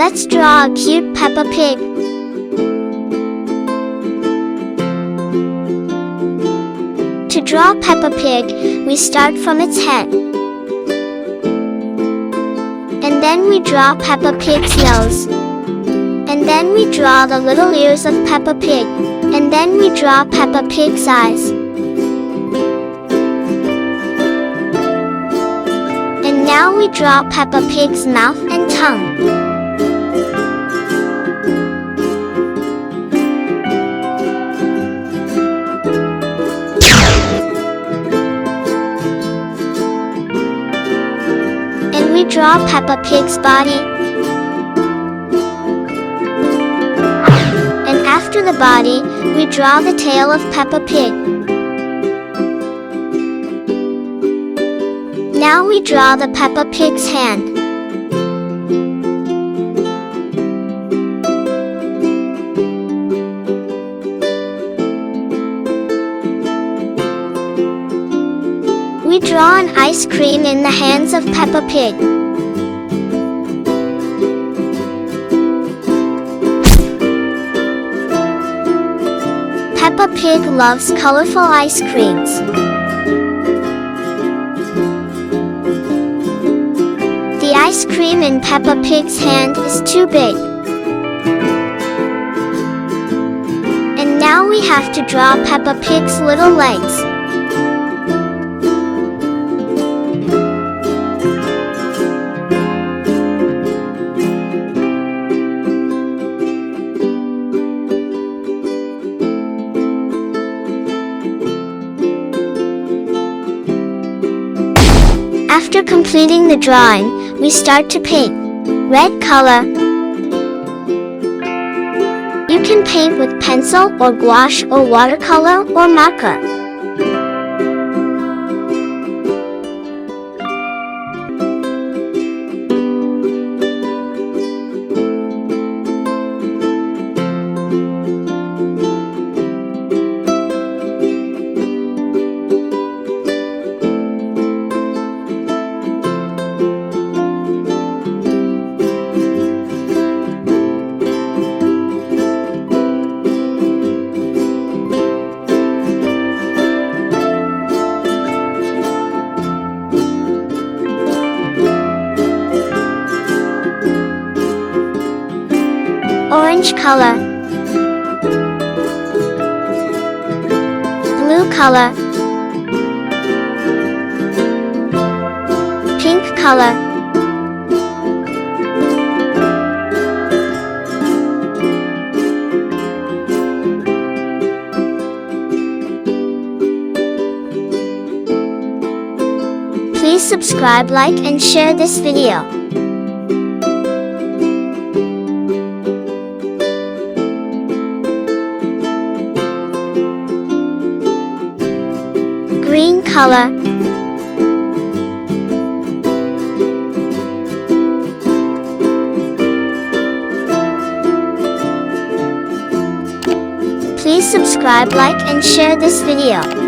Let's draw a cute Peppa Pig. To draw Peppa Pig, we start from its head. And then we draw Peppa Pig's nose. And then we draw the little ears of Peppa Pig. And then we draw Peppa Pig's eyes. And now we draw Peppa Pig's mouth and tongue. And we draw Peppa Pig's body. And after the body, we draw the tail of Peppa Pig. Now we draw the Peppa Pig's hand. We draw an ice cream in the hands of Peppa Pig. Peppa Pig loves colorful ice creams. The ice cream in Peppa Pig's hand is too big. And now we have to draw Peppa Pig's little legs. After completing the drawing, we start to paint. Red color. You can paint with pencil or gouache or watercolor or marker. Orange color, blue color, pink color, please subscribe, like, and share this video. Green color, please subscribe, like, and share this video.